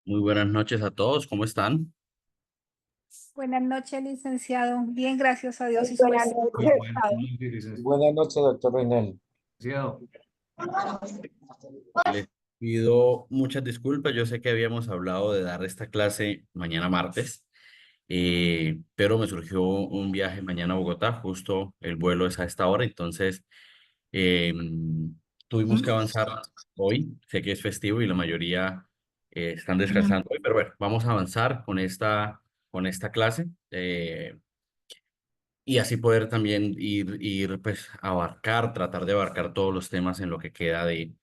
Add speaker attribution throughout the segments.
Speaker 1: Muy buenas noches a todos, ¿cómo están?
Speaker 2: Buenas noches, licenciado. Bien, gracias a Dios y su
Speaker 3: Buenas
Speaker 2: merced.
Speaker 3: noches.
Speaker 4: Buenas noches, doctor Reinel.
Speaker 1: Les pido muchas disculpas, yo sé que habíamos hablado de dar esta clase mañana martes, pero me surgió un viaje mañana a Bogotá, justo el vuelo es a esta hora, entonces eh, tuvimos que avanzar hoy, sé que es festivo y la mayoría están descansando hoy, pero bueno, vamos a avanzar con esta clase. Y así poder también ir pues abarcar, tratar de abarcar todos los temas en lo que queda de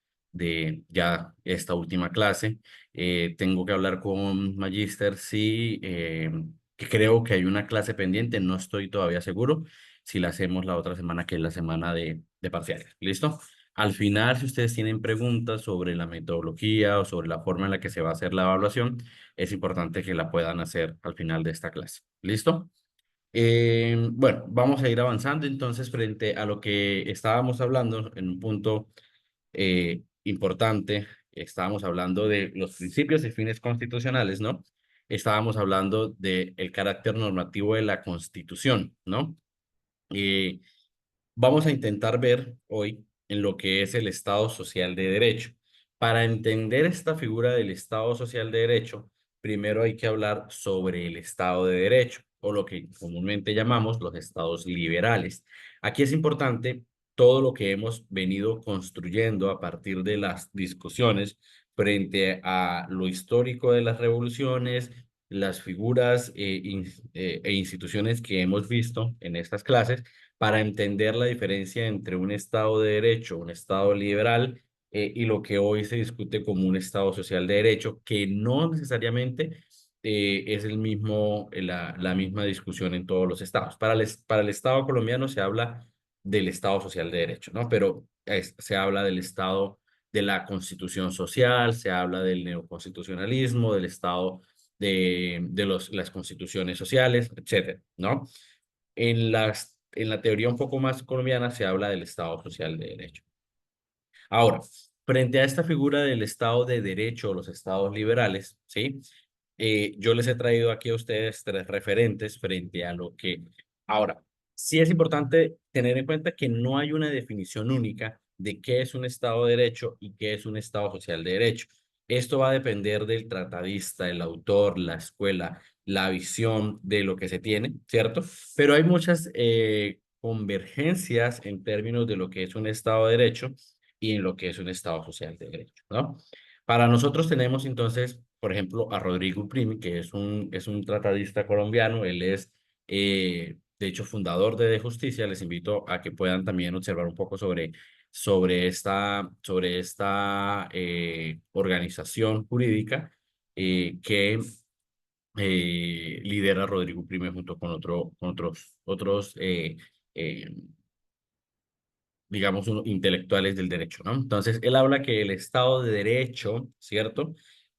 Speaker 1: ya esta última clase. Tengo que hablar con Magister, sí, que creo que hay una clase pendiente, no estoy todavía seguro si la hacemos la otra semana, que es la semana de parciales. ¿Listo? Al final, si ustedes tienen preguntas sobre la metodología o sobre la forma en la que se va a hacer la evaluación, es importante que la puedan hacer al final de esta clase. ¿Listo? Bueno, vamos a ir avanzando entonces frente a lo que estábamos hablando en un punto importante. Estábamos hablando de los principios y fines constitucionales, ¿no? Estábamos hablando del carácter normativo de la Constitución, ¿no? Eh, Vamos a intentar ver hoy en lo que es el Estado Social de Derecho. Para entender esta figura del Estado Social de Derecho, primero hay que hablar sobre el Estado de Derecho, o lo que comúnmente llamamos los estados liberales. Aquí es importante todo lo que hemos venido construyendo a partir de las discusiones frente a lo histórico de las revoluciones, las figuras e instituciones que hemos visto en estas clases para entender la diferencia entre un Estado de Derecho, un Estado liberal y lo que hoy se discute como un Estado social de derecho, que no necesariamente es la misma discusión en todos los estados. Para el Estado colombiano se habla del Estado social de derecho, ¿no? Pero se habla del Estado de la Constitución social, se habla del neoconstitucionalismo, del Estado las constituciones sociales, etcétera, ¿no? En la teoría un poco más colombiana se habla del Estado social de derecho. Ahora, frente a esta figura del Estado de derecho o los estados liberales, ¿sí? Yo les he traído aquí a ustedes tres referentes frente a lo que... Ahora, sí es importante tener en cuenta que no hay una definición única de qué es un Estado de derecho y qué es un Estado social de derecho. Esto va a depender del tratadista, el autor, la escuela, la visión de lo que se tiene, ¿cierto? Pero hay muchas convergencias en términos de lo que es un Estado de derecho y en lo que es un Estado social de derecho, ¿no? Para nosotros tenemos entonces, por ejemplo, a Rodrigo Primi, que es un tratadista colombiano, él es, de hecho, fundador de Justicia. Les invito a que puedan también observar un poco sobre esta organización jurídica que lidera Rodrigo Primi junto con otros eh, digamos, intelectuales del derecho, ¿no? Entonces, él habla que el Estado de Derecho, ¿cierto?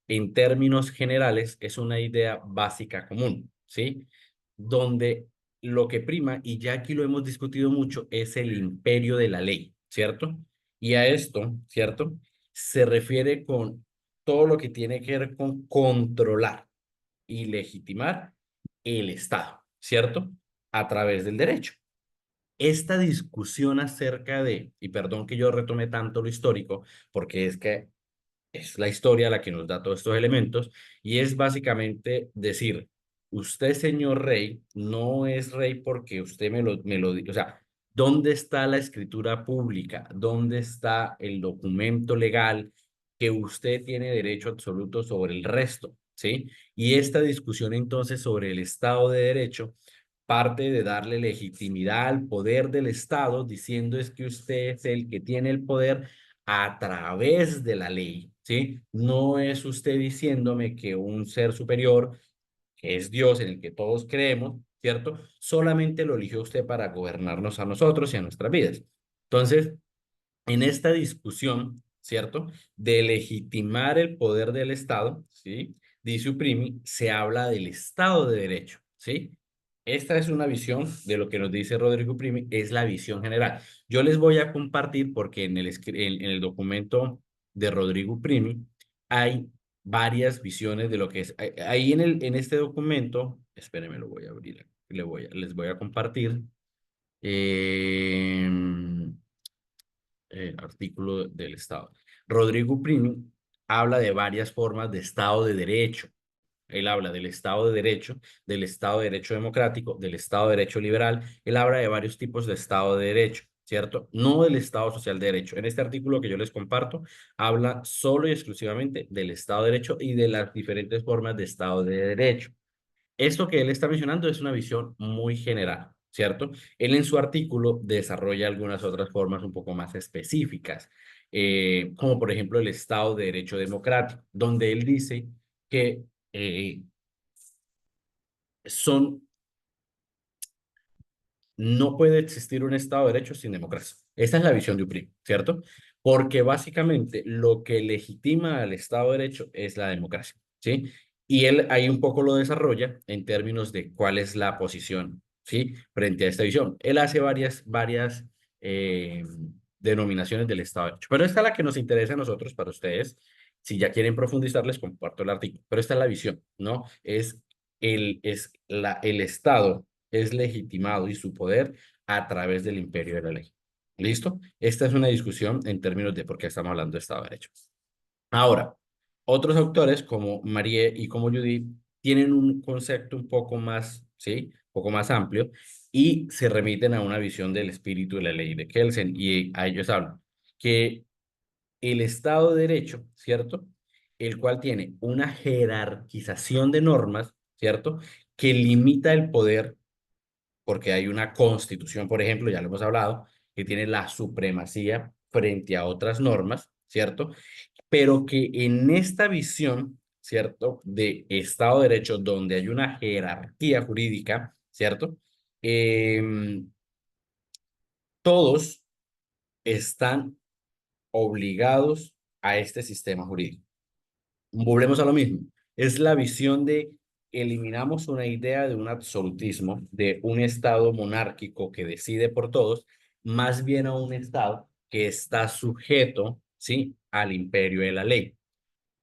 Speaker 1: En términos generales, es una idea básica común, ¿sí? Donde lo que prima, y ya aquí lo hemos discutido mucho, es el imperio de la ley, ¿cierto? Y a esto, ¿cierto? Se refiere con todo lo que tiene que ver con controlar y legitimar el Estado, ¿cierto? A través del derecho. Esta discusión acerca de, y perdón que yo retome tanto lo histórico, porque es que es la historia la que nos da todos estos elementos, y es básicamente decir, usted, señor rey, no es rey porque usted me lo o sea, ¿dónde está la escritura pública? ¿Dónde está el documento legal que usted tiene derecho absoluto sobre el resto? ¿Sí? Y esta discusión entonces sobre el Estado de Derecho parte de darle legitimidad al poder del Estado, diciendo es que usted es el que tiene el poder a través de la ley, ¿sí? No es usted diciéndome que un ser superior, que es Dios en el que todos creemos, ¿cierto? Solamente lo eligió usted para gobernarnos a nosotros y a nuestras vidas. Entonces, en esta discusión, ¿cierto? De legitimar el poder del Estado, ¿sí? Dice Uprimi, se habla del Estado de Derecho, ¿sí? Esta es una visión de lo que nos dice Rodrigo Uprimi, es la visión general. Yo les voy a compartir porque en el documento de Rodrigo Uprimi hay varias visiones de lo que es. Ahí en este documento, espérenme, lo voy a abrir, les voy a compartir. Eh, artículo del Estado. Rodrigo Primi habla de varias formas de Estado de Derecho. Él habla del Estado de Derecho, del Estado de Derecho democrático, del Estado de Derecho liberal. Él habla de varios tipos de Estado de Derecho, ¿cierto? No del Estado social de derecho. En este artículo que yo les comparto, habla solo y exclusivamente del Estado de Derecho y de las diferentes formas de Estado de Derecho. Esto que él está mencionando es una visión muy general, ¿cierto? Él en su artículo desarrolla algunas otras formas un poco más específicas, como por ejemplo el Estado de Derecho Democrático, donde él dice que eh, son, no puede existir un Estado de Derecho sin democracia. Esa es la visión de UPRI, ¿cierto? Porque básicamente lo que legitima al Estado de Derecho es la democracia, ¿sí? Y él ahí un poco lo desarrolla en términos de cuál es la posición, ¿sí? Frente a esta visión. Él hace varias eh, denominaciones del Estado de Derecho. Pero esta es la que nos interesa a nosotros, para ustedes. Si ya quieren profundizar, les comparto el artículo. Pero esta es la visión, ¿no? El Estado es legitimado y su poder a través del imperio de la ley. ¿Listo? Esta es una discusión en términos de por qué estamos hablando de Estado de Derecho. Ahora, otros autores como Marie y como Judith tienen un concepto un poco más, ¿sí? Un poco más amplio y se remiten a una visión del espíritu de la ley de Kelsen y a ellos hablan que el Estado de Derecho, ¿cierto? El cual tiene una jerarquización de normas, ¿cierto? Que limita el poder porque hay una constitución, por ejemplo, ya lo hemos hablado, que tiene la supremacía frente a otras normas, ¿cierto? Pero que en esta visión, ¿cierto? De Estado de Derecho, donde hay una jerarquía jurídica, ¿cierto? Todos están obligados a este sistema jurídico. Volvemos a lo mismo. Es la visión de eliminamos una idea de un absolutismo, de un Estado monárquico que decide por todos, más bien a un Estado que está sujeto, ¿sí? Al imperio de la ley.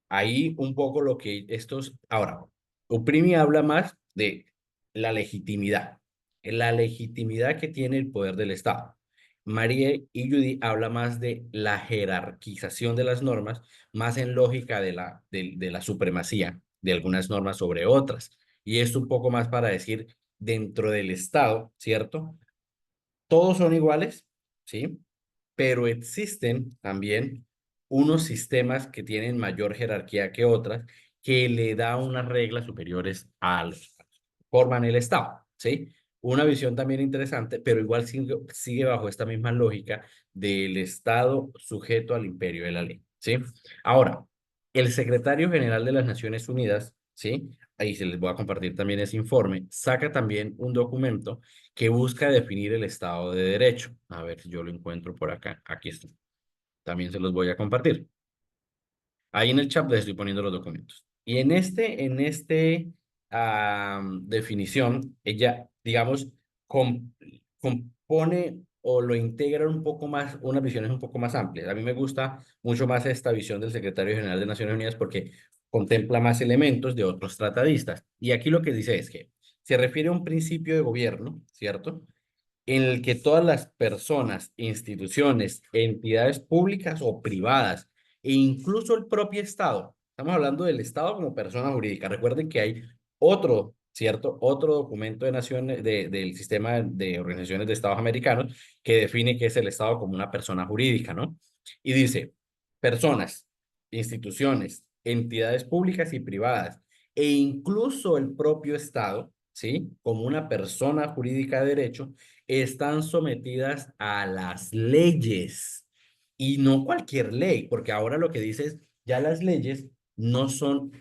Speaker 1: Ahí un poco lo que estos... Ahora, Uprimi habla más de la legitimidad que tiene el poder del Estado. María y Judy habla más de la jerarquización de las normas, más en lógica de la supremacía de algunas normas sobre otras. Y esto un poco más para decir, dentro del Estado, ¿cierto? Todos son iguales, ¿sí? Pero existen también unos sistemas que tienen mayor jerarquía que otras, que le da unas reglas superiores a los que forman el Estado, ¿sí? Una visión también interesante, pero igual sigue bajo esta misma lógica del Estado sujeto al imperio de la ley, ¿sí? Ahora, el secretario general de las Naciones Unidas, ¿sí? Ahí se les voy a compartir también ese informe, saca también un documento que busca definir el Estado de Derecho. A ver si yo lo encuentro por acá. Aquí está. También se los voy a compartir. Ahí en el chat les estoy poniendo los documentos. Y definición, ella, digamos, compone o lo integra un poco más, unas visiones un poco más amplias. A mí me gusta mucho más esta visión del secretario general de Naciones Unidas porque contempla más elementos de otros tratadistas. Y aquí lo que dice es que se refiere a un principio de gobierno, ¿cierto? En el que todas las personas, instituciones, entidades públicas o privadas, e incluso el propio Estado, estamos hablando del Estado como persona jurídica. Recuerden que hay otro, ¿cierto? Otro documento de naciones, del sistema de organizaciones de Estados americanos que define qué es el Estado como una persona jurídica, ¿no? Y dice, personas, instituciones, entidades públicas y privadas, e incluso el propio Estado, ¿sí? Como una persona jurídica de derecho, están sometidas a las leyes y no cualquier ley, porque ahora lo que dice es, ya las leyes no son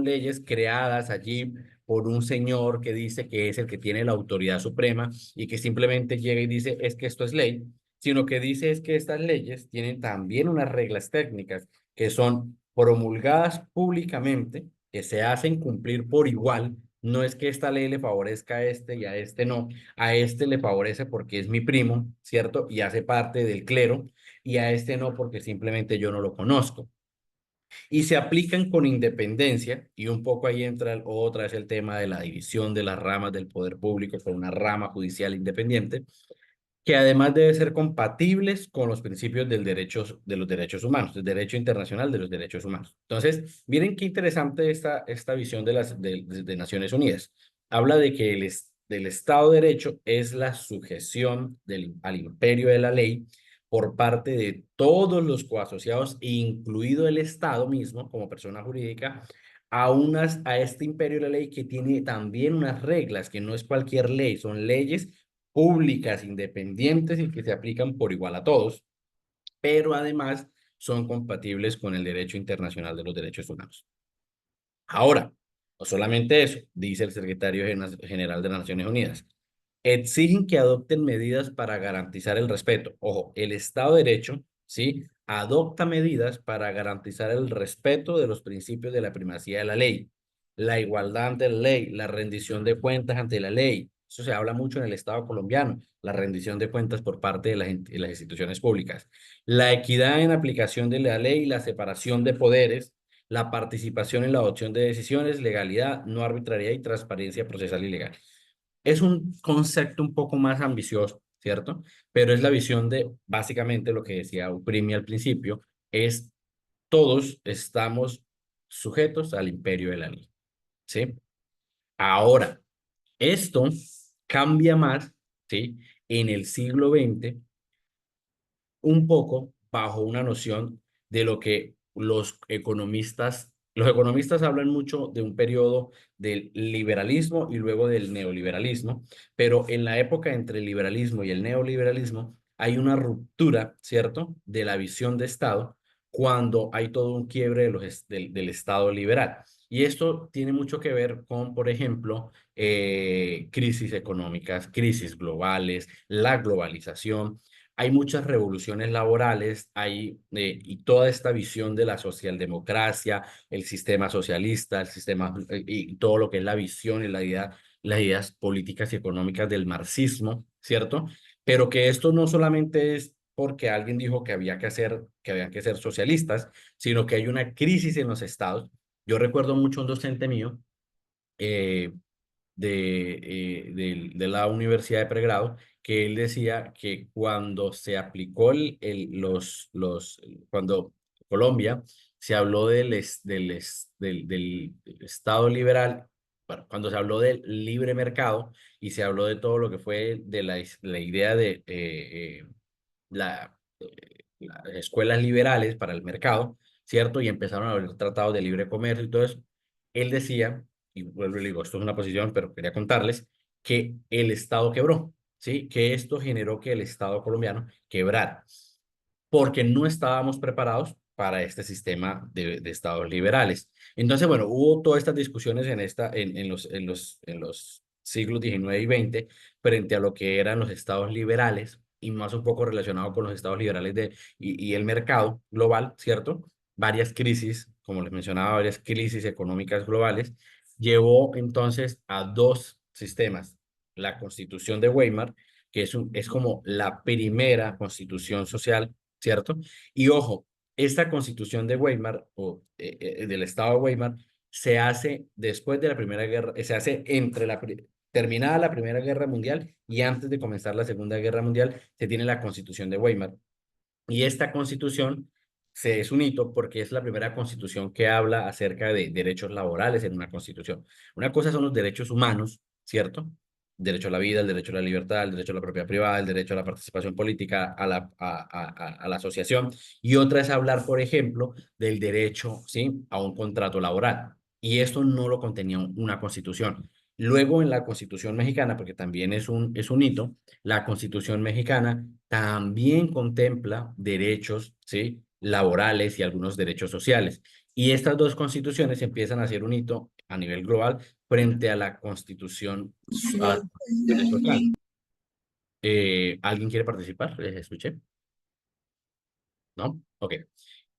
Speaker 1: leyes creadas allí por un señor que dice que es el que tiene la autoridad suprema y que simplemente llega y dice, es que esto es ley, sino que dice es que estas leyes tienen también unas reglas técnicas que son promulgadas públicamente, que se hacen cumplir por igual. No es que esta ley le favorezca a este y a este no. A este le favorece porque es mi primo, ¿cierto? Y hace parte del clero, y a este no porque simplemente yo no lo conozco. Y se aplican con independencia, y un poco ahí entra otra vez el tema de la división de las ramas del poder público con una rama judicial independiente, que además debe ser compatibles con los principios de los derechos humanos, del derecho internacional de los derechos humanos. Entonces, miren qué interesante esta visión de Naciones Unidas. Habla de que del Estado de Derecho es la sujeción al imperio de la ley por parte de todos los coasociados, incluido el Estado mismo como persona jurídica, a este imperio de la ley que tiene también unas reglas, que no es cualquier ley, son leyes públicas, independientes y que se aplican por igual a todos, pero además son compatibles con el derecho internacional de los derechos humanos. Ahora, no solamente eso, dice el secretario general de las Naciones Unidas, exigen que adopten medidas para garantizar el respeto. Ojo, el Estado de Derecho, ¿sí? Adopta medidas para garantizar el respeto de los principios de la primacía de la ley, la igualdad ante la ley, la rendición de cuentas ante la ley. Eso se habla mucho en el Estado colombiano, la rendición de cuentas por parte de las instituciones públicas. La equidad en aplicación de la ley, la separación de poderes, la participación en la adopción de decisiones, legalidad, no arbitrariedad y transparencia procesal y legal. Es un concepto un poco más ambicioso, ¿cierto? Pero es la visión de básicamente lo que decía Uprimi al principio, es todos estamos sujetos al imperio de la ley, ¿sí? Ahora, esto cambia más, ¿sí? En el siglo XX, un poco bajo una noción de lo que los economistas hablan mucho de un periodo del liberalismo y luego del neoliberalismo, pero en la época entre el liberalismo y el neoliberalismo hay una ruptura, ¿cierto?, de la visión de Estado cuando hay todo un quiebre del Estado liberal. Y esto tiene mucho que ver con, por ejemplo, crisis económicas, crisis globales, la globalización. Hay muchas revoluciones laborales, y toda esta visión de la socialdemocracia, el sistema socialista, el sistema, y todo lo que es la visión y las ideas políticas y económicas del marxismo, ¿cierto? Pero que esto no solamente es porque alguien dijo que habían que ser socialistas, sino que hay una crisis en los estados. Yo recuerdo mucho un docente mío, eh, de la universidad de pregrado, que él decía que cuando se aplicó cuando Colombia se habló del Estado liberal, bueno, cuando se habló del libre mercado y se habló de todo lo que fue de la idea de las escuelas liberales para el mercado, ¿cierto? Y empezaron a haber tratados de libre comercio y todo eso. Él decía, y vuelvo y le digo, esto es una posición, pero quería contarles, que el Estado quebró, ¿sí? Que esto generó que el Estado colombiano quebrara, porque no estábamos preparados para este sistema de estados liberales. Entonces, bueno, hubo todas estas discusiones en los siglos XIX y XX frente a lo que eran los estados liberales y más un poco relacionado con los estados liberales y el mercado global, ¿cierto? Varias crisis, como les mencionaba, varias crisis económicas globales, llevó entonces a dos sistemas. La Constitución de Weimar, que es como la primera constitución social, ¿cierto? Y ojo, esta constitución de Weimar, del Estado de Weimar, se hace después de la Primera Guerra, se hace terminada la Primera Guerra Mundial y antes de comenzar la Segunda Guerra Mundial, se tiene la Constitución de Weimar. Y esta constitución es un hito porque es la primera constitución que habla acerca de derechos laborales en una constitución. Una cosa son los derechos humanos, ¿cierto? Derecho a la vida, el derecho a la libertad, el derecho a la propiedad privada, el derecho a la participación política, a la asociación. Y otra es hablar, por ejemplo, del derecho, ¿sí?, a un contrato laboral. Y esto no lo contenía una constitución. Luego en la Constitución mexicana, porque también es un hito, la Constitución mexicana también contempla derechos, ¿sí?, laborales y algunos derechos sociales. Y estas dos constituciones empiezan a ser un hito a nivel global frente a la Constitución, social. ¿Alguien quiere participar? ¿Les escuché? ¿No? Ok.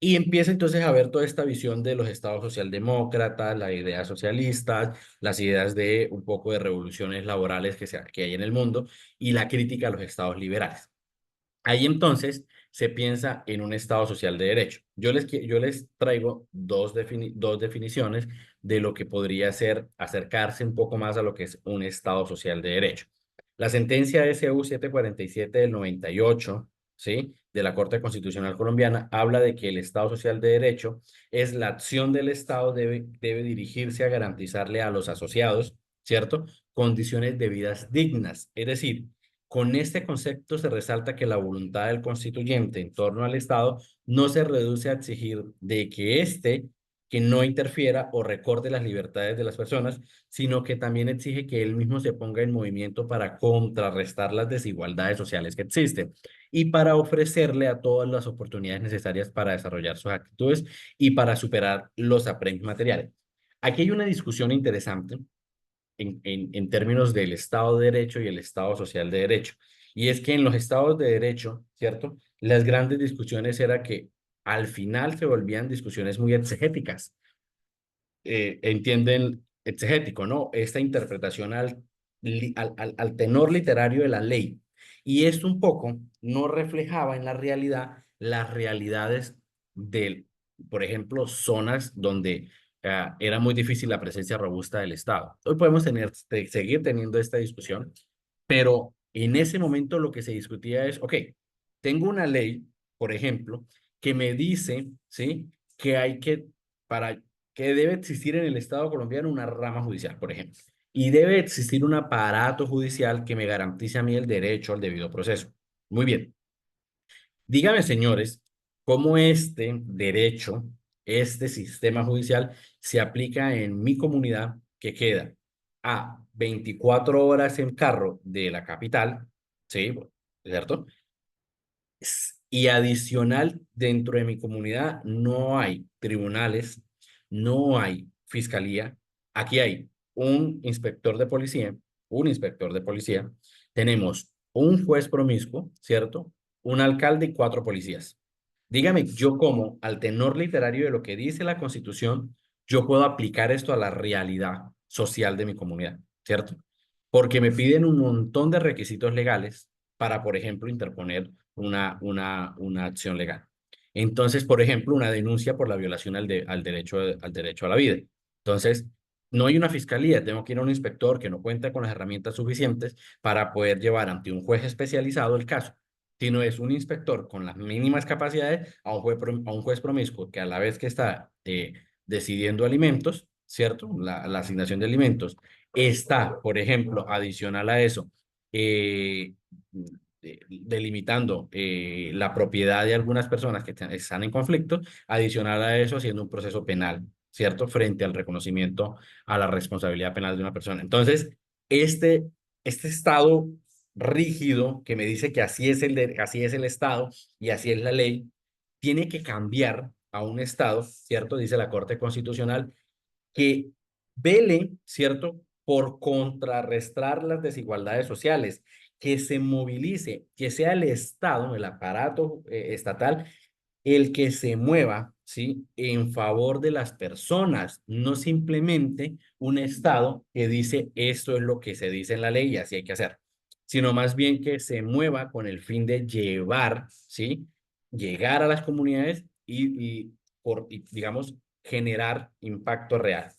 Speaker 1: Y empieza entonces a ver toda esta visión de los estados socialdemócratas, las ideas socialistas, las ideas de un poco de revoluciones laborales que hay en el mundo y la crítica a los estados liberales. Ahí entonces se piensa en un Estado social de derecho. Yo les traigo dos definiciones de lo que podría ser acercarse un poco más a lo que es un Estado social de derecho. La sentencia SU 747 del 98, ¿sí?, de la Corte Constitucional Colombiana, habla de que el Estado social de derecho es la acción del Estado debe dirigirse a garantizarle a los asociados, ¿cierto?, condiciones de vidas dignas. Es decir, con este concepto se resalta que la voluntad del constituyente en torno al Estado no se reduce a exigir de que que no interfiera o recorte las libertades de las personas, sino que también exige que él mismo se ponga en movimiento para contrarrestar las desigualdades sociales que existen y para ofrecerle a todas las oportunidades necesarias para desarrollar sus actitudes y para superar los apremios materiales. Aquí hay una discusión interesante en términos del Estado de Derecho y el Estado Social de Derecho. Y es que en los estados de derecho, ¿cierto? Las grandes discusiones era que al final se volvían discusiones muy exegéticas. Entienden exegético, ¿no? Esta interpretación al tenor literario de la ley. Y esto un poco no reflejaba en la realidad las realidades de, por ejemplo, zonas donde era muy difícil la presencia robusta del Estado. Hoy podemos seguir teniendo esta discusión, pero en ese momento lo que se discutía es, ok, tengo una ley, por ejemplo, que me dice, ¿sí?, que hay para que debe existir en el Estado colombiano una rama judicial, por ejemplo, y debe existir un aparato judicial que me garantice a mí el derecho al debido proceso. Muy bien. Dígame, señores, cómo este derecho, este sistema judicial se aplica en mi comunidad que queda a 24 horas en carro de la capital, ¿sí? ¿Cierto? Y adicional, dentro de mi comunidad no hay tribunales, no hay fiscalía. Aquí hay un inspector de policía, tenemos un juez promiscuo, ¿cierto? Un alcalde y 4 policías. Dígame, yo como, al tenor literario de lo que dice la Constitución, yo puedo aplicar esto a la realidad social de mi comunidad, ¿cierto? Porque me piden un montón de requisitos legales para, por ejemplo, interponer una acción legal. Entonces, por ejemplo, una denuncia por la violación al derecho a la vida. Entonces, no hay una fiscalía, tengo que ir a un inspector que no cuenta con las herramientas suficientes para poder llevar ante un juez especializado el caso, sino es un inspector con las mínimas capacidades a un juez promiscuo que a la vez que está decidiendo alimentos, ¿cierto? La asignación de alimentos, está, por ejemplo, adicional a eso, eh, delimitando la propiedad de algunas personas que están en conflicto, adicional a eso, haciendo un proceso penal, ¿cierto? Frente al reconocimiento a la responsabilidad penal de una persona. Entonces, este estado rígido que me dice que así es el Estado y así es la ley, tiene que cambiar a un Estado, ¿cierto? Dice la Corte Constitucional, que vele, ¿cierto?, por contrarrestar las desigualdades sociales, que se movilice, que sea el Estado, el aparato estatal, el que se mueva, ¿sí?, en favor de las personas, no simplemente un Estado que dice esto es lo que se dice en la ley y así hay que hacer, sino más bien que se mueva con el fin de llevar, ¿sí?, llegar a las comunidades y digamos, generar impacto real.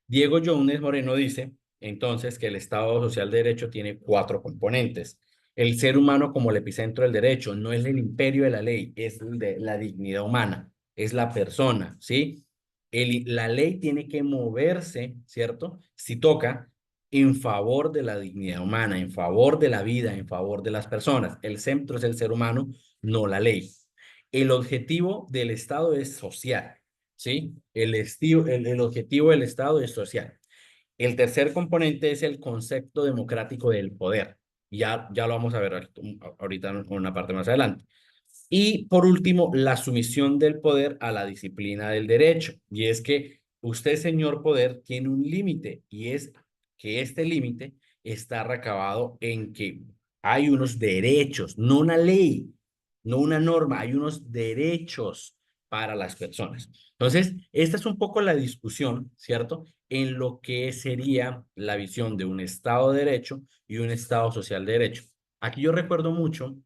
Speaker 1: Diego Jones Moreno dice entonces que el Estado Social de Derecho tiene 4 componentes. El ser humano como el epicentro del derecho, no es el imperio de la ley, es la dignidad humana, es la persona, ¿sí? La ley tiene que moverse, ¿cierto? Si toca, en favor de la dignidad humana, en favor de la vida, en favor de las personas. El centro es el ser humano, no la ley. El objetivo del Estado es social, ¿sí? El objetivo del Estado es social. El tercer componente es el concepto democrático del poder. Ya lo vamos a ver ahorita en una parte más adelante. Y por último, la sumisión del poder a la disciplina del derecho. Y es que usted, señor poder, tiene un límite y es que este límite está recabado en que hay unos derechos, no una ley, no una norma, hay unos derechos para las personas. Entonces, esta es un poco la discusión, ¿cierto? En lo que sería la visión de un Estado de Derecho y un Estado social de derecho. Aquí yo recuerdo mucho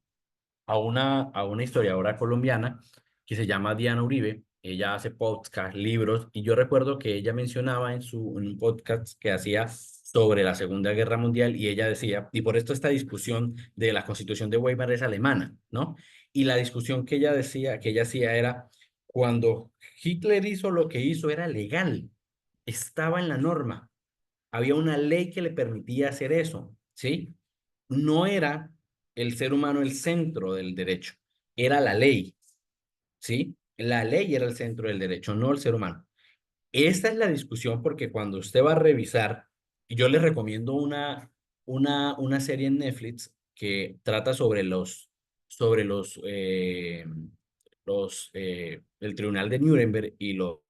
Speaker 1: a una historiadora colombiana que se llama Diana Uribe. Ella hace podcast, libros, y yo recuerdo que ella mencionaba en un podcast que hacía sobre la Segunda Guerra Mundial, y ella decía, y por esto esta discusión de la Constitución de Weimar es alemana, ¿no? Y la discusión que ella decía, que ella hacía era, cuando Hitler hizo lo que hizo era legal, estaba en la norma, había una ley que le permitía hacer eso, ¿sí? No era el ser humano el centro del derecho, era la ley, ¿sí? La ley era el centro del derecho, no el ser humano. Esta es la discusión porque cuando usted va a revisar, y yo le recomiendo una serie en Netflix que trata sobre el Tribunal de Nuremberg y lo.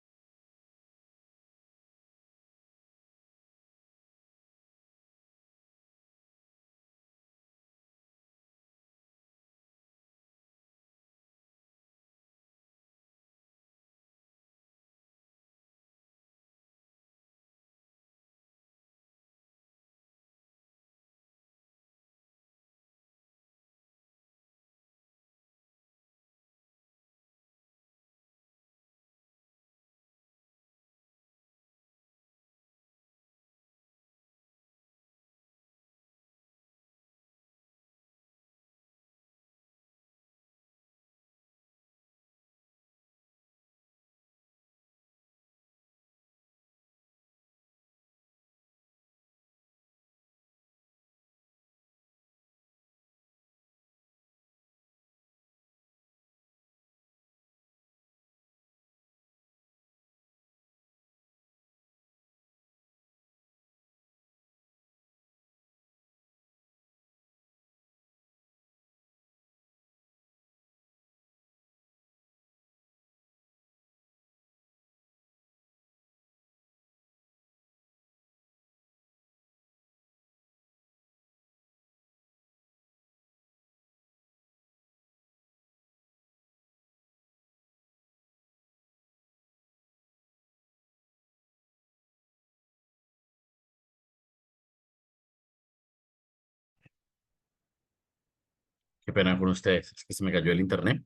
Speaker 1: Qué pena con ustedes, es que se me cayó el internet.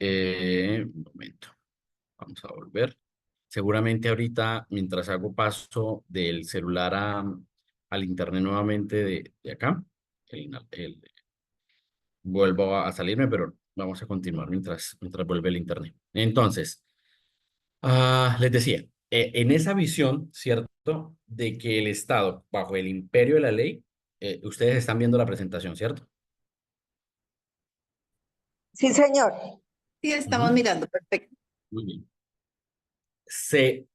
Speaker 1: Un momento, vamos a volver. Seguramente ahorita, mientras hago paso del celular al internet nuevamente de acá, vuelvo a salirme, pero vamos a continuar mientras vuelve el internet. Entonces, les decía, en esa visión, ¿cierto? De que el Estado, bajo el imperio de la ley, ustedes están viendo la presentación, ¿cierto?
Speaker 3: Sí, señor.
Speaker 5: Sí, estamos
Speaker 1: Ujú.
Speaker 5: mirando, perfecto.
Speaker 1: Muy bien. Se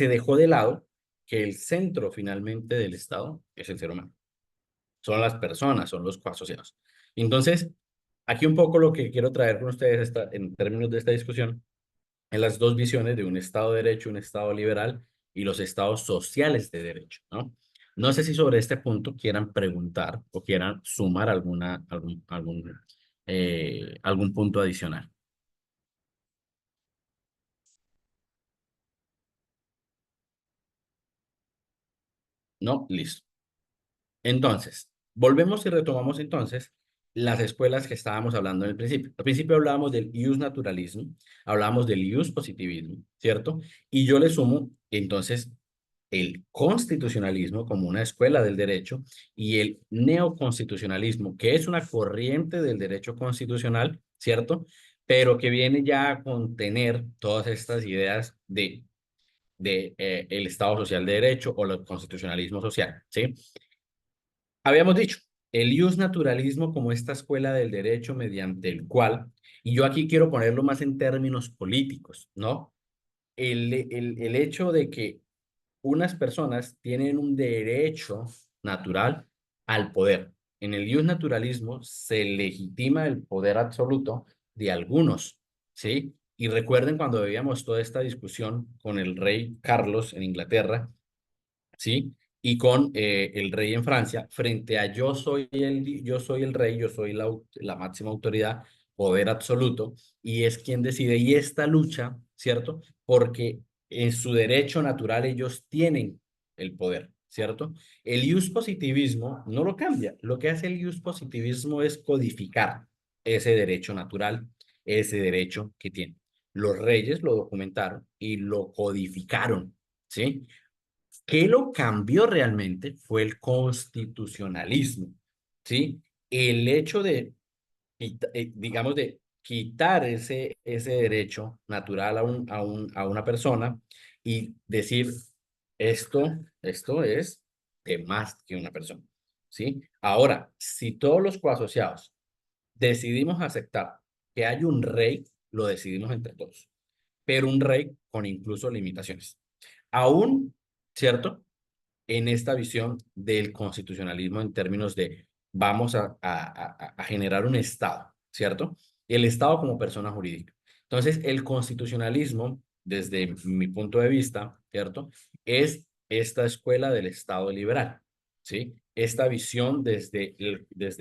Speaker 1: dejó de lado que el centro finalmente del Estado es el ser humano. Son las personas, son los coasociados. Entonces, aquí un poco lo que quiero traer con ustedes está, en términos de esta discusión, en las dos visiones de un Estado de Derecho, un Estado liberal y los estados sociales de derecho, ¿no? No sé si sobre este punto quieran preguntar o quieran sumar algún punto adicional. ¿No? Listo. Entonces, volvemos y retomamos entonces las escuelas que estábamos hablando en el principio. Al principio hablábamos del ius naturalismo, hablábamos del ius positivismo, ¿cierto? Y yo le sumo entonces el constitucionalismo como una escuela del derecho y el neoconstitucionalismo, que es una corriente del derecho constitucional, ¿cierto? Pero que viene ya a contener todas estas ideas de el Estado social de derecho o el constitucionalismo social, ¿sí? Habíamos dicho, el ius naturalismo como esta escuela del derecho mediante el cual, y yo aquí quiero ponerlo más en términos políticos, ¿no? El hecho de que unas personas tienen un derecho natural al poder. En el ius naturalismo se legitima el poder absoluto de algunos, ¿sí? Y recuerden cuando veíamos toda esta discusión con el rey Carlos en Inglaterra, ¿sí? y con el rey en Francia, frente a yo soy el rey, yo soy la máxima autoridad, poder absoluto, y es quien decide. Y esta lucha, ¿cierto? Porque en su derecho natural ellos tienen el poder, ¿cierto? El ius positivismo no lo cambia. Lo que hace el ius positivismo es codificar ese derecho natural, ese derecho que tienen. Los reyes lo documentaron y lo codificaron, ¿sí? ¿Qué lo cambió realmente? Fue el constitucionalismo, ¿sí? El hecho de, digamos, de quitar ese derecho natural a una persona y decir, esto es de más que una persona, ¿sí? Ahora, si todos los coasociados decidimos aceptar que hay un rey, lo decidimos entre todos, pero un rey con incluso limitaciones. Aún, ¿cierto? En esta visión del constitucionalismo en términos de vamos a generar un Estado, ¿cierto? El Estado como persona jurídica. Entonces, el constitucionalismo, desde mi punto de vista, ¿cierto? Es esta escuela del Estado liberal, ¿sí? Esta visión desde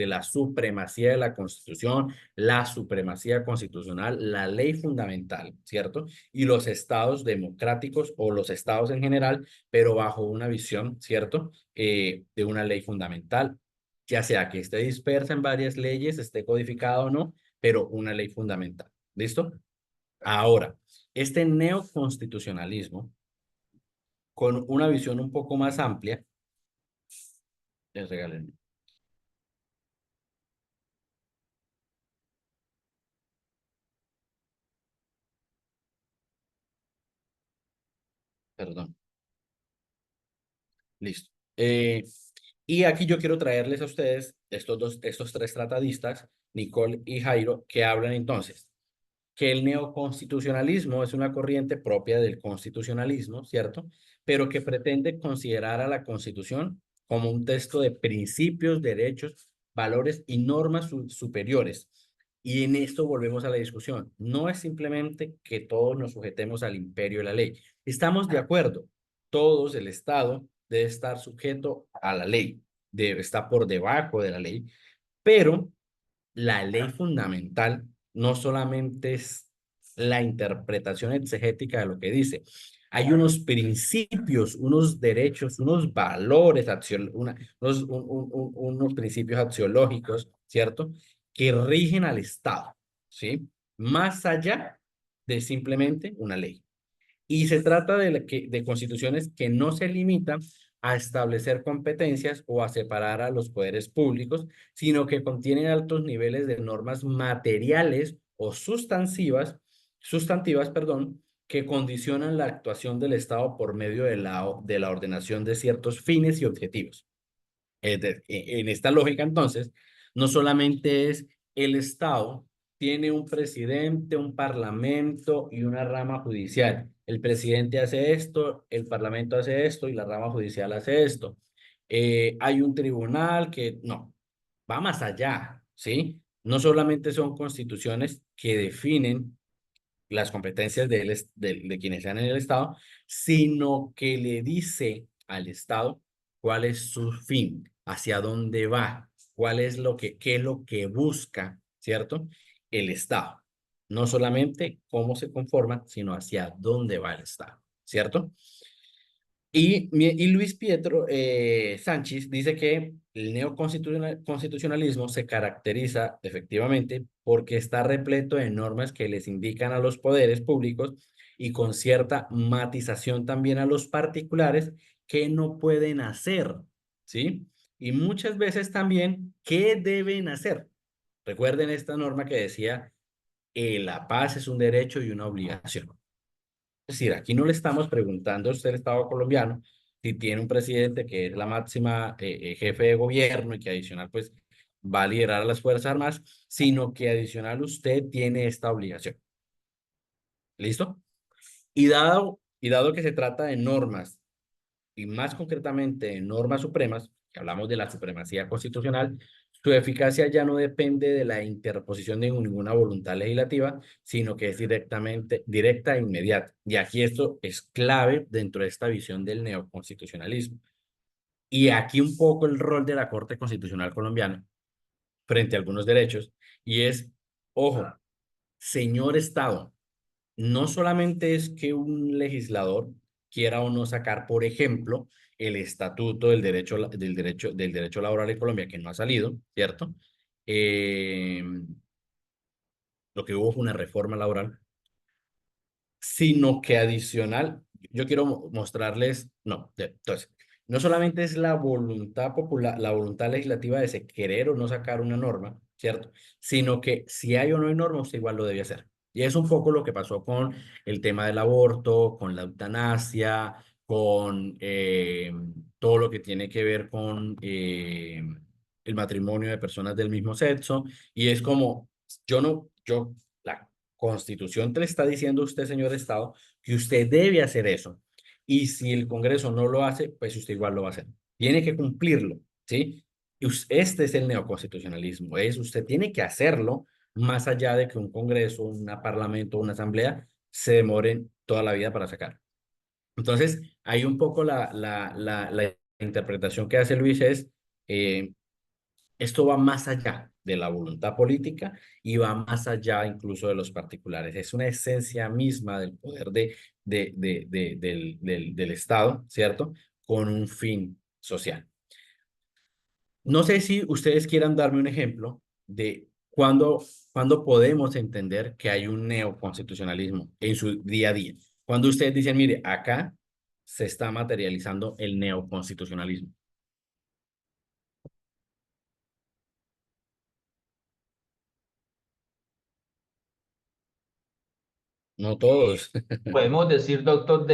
Speaker 1: la supremacía de la Constitución, la supremacía constitucional, la ley fundamental, ¿cierto? Y los estados democráticos o los estados en general, pero bajo una visión, ¿cierto? De una ley fundamental, ya sea que esté dispersa en varias leyes, esté codificada o no, pero una ley fundamental. ¿Listo? Ahora, este neoconstitucionalismo, con una visión un poco más amplia, les regalen, perdón, listo. Y aquí yo quiero traerles a ustedes estos tres tratadistas, Nicole y Jairo, que hablan entonces que el neoconstitucionalismo es una corriente propia del constitucionalismo, ¿cierto? Pero que pretende considerar a la Constitución como un texto de principios, derechos, valores y normas superiores. Y en esto volvemos a la discusión. No es simplemente que todos nos sujetemos al imperio de la ley. Estamos de acuerdo. Todos, el Estado, debe estar sujeto a la ley, debe estar por debajo de la ley, pero la ley fundamental no solamente es la interpretación exegética de lo que dice, hay unos principios, unos derechos, unos valores, unos principios axiológicos, ¿cierto? Que rigen al Estado, ¿sí? Más allá de simplemente una ley. Y se trata de constituciones que no se limitan a establecer competencias o a separar a los poderes públicos, sino que contienen altos niveles de normas materiales o sustantivas, perdón, que condicionan la actuación del Estado por medio de la ordenación de ciertos fines y objetivos. En esta lógica, entonces, no solamente es el Estado, tiene un presidente, un parlamento y una rama judicial. El presidente hace esto, el parlamento hace esto y la rama judicial hace esto. Hay un tribunal que no, va más allá, ¿sí? No solamente son constituciones que definen las competencias de quienes sean en el Estado, sino que le dice al Estado cuál es su fin, hacia dónde va, qué es lo que busca, ¿cierto? El Estado. No solamente cómo se conforma, sino hacia dónde va el Estado, ¿cierto? Y Luis Pietro Sánchez dice que el neoconstitucionalismo se caracteriza efectivamente porque está repleto de normas que les indican a los poderes públicos y con cierta matización también a los particulares que no pueden hacer, ¿sí? Y muchas veces también qué deben hacer. Recuerden esta norma que decía, la paz es un derecho y una obligación. Es decir, aquí no le estamos preguntando a usted, el Estado colombiano, si tiene un presidente que es la máxima jefe de gobierno y que adicional pues va a liderar a las Fuerzas Armadas, sino que adicional usted tiene esta obligación. ¿Listo? Y dado que se trata de normas y más concretamente en normas supremas, que hablamos de la supremacía constitucional, su eficacia ya no depende de la interposición de ninguna voluntad legislativa, sino que es directa e inmediata. Y aquí esto es clave dentro de esta visión del neoconstitucionalismo. Y aquí un poco el rol de la Corte Constitucional Colombiana frente a algunos derechos, y es, ojo, señor Estado, no solamente es que un legislador quiera o no sacar, por ejemplo, el estatuto del derecho laboral en Colombia, que no ha salido, ¿cierto? Eh, lo que hubo fue una reforma laboral, sino que adicional, yo quiero mostrarles, no, entonces, no solamente es la voluntad popular, la voluntad legislativa de querer o no sacar una norma, ¿cierto? Sino que si hay o no hay norma, usted igual lo debe hacer. Y es un poco lo que pasó con el tema del aborto, con la eutanasia, con todo lo que tiene que ver con el matrimonio de personas del mismo sexo. Y es como, la Constitución te le está diciendo a usted, señor Estado, que usted debe hacer eso. Y si el Congreso no lo hace, pues usted igual lo va a hacer. Tiene que cumplirlo, ¿sí? Este es el neoconstitucionalismo, es usted tiene que hacerlo más allá de que un Congreso, un parlamento, una asamblea se demoren toda la vida para sacar. Entonces, hay un poco la interpretación que hace Luis es, eh, esto va más allá de la voluntad política y va más allá incluso de los particulares. Es una esencia misma del poder del Estado, ¿cierto? Con un fin social. No sé si ustedes quieran darme un ejemplo de cuándo podemos entender que hay un neoconstitucionalismo en su día a día. Cuando ustedes dicen, mire, acá se está materializando el neoconstitucionalismo. No todos.
Speaker 3: Podemos decir, doctor,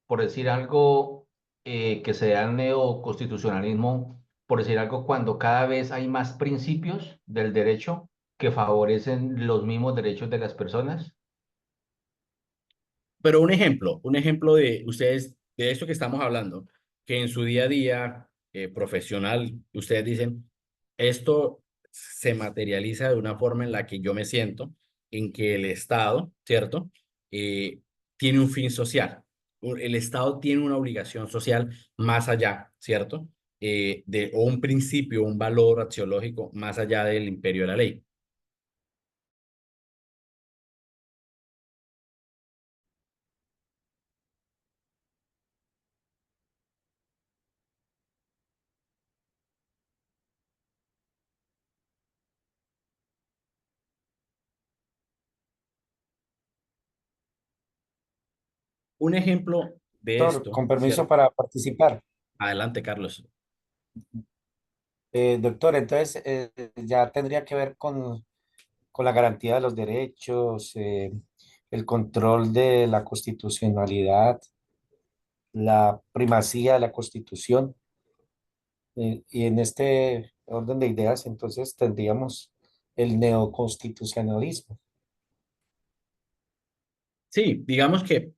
Speaker 3: por decir algo, que se da el neoconstitucionalismo, por decir algo, cuando cada vez hay más principios del derecho que favorecen los mismos derechos de las personas.
Speaker 1: Pero un ejemplo de ustedes, de esto que estamos hablando, que en su día a día profesional, ustedes dicen, esto se materializa de una forma en la que yo me siento, en que el Estado, ¿cierto? Tiene un fin social. El Estado tiene una obligación social más allá, ¿cierto? O un principio, un valor axiológico más allá del imperio de la ley. Un ejemplo de
Speaker 4: Doctor,
Speaker 1: esto,
Speaker 4: con permiso
Speaker 1: ¿cierto?
Speaker 4: para participar.
Speaker 1: Adelante, Carlos.
Speaker 4: Doctor, entonces ya tendría que ver con la garantía de los derechos, el control de la constitucionalidad, la primacía de la Constitución. Y en este orden de ideas, entonces tendríamos el neoconstitucionalismo.
Speaker 1: Sí, digamos que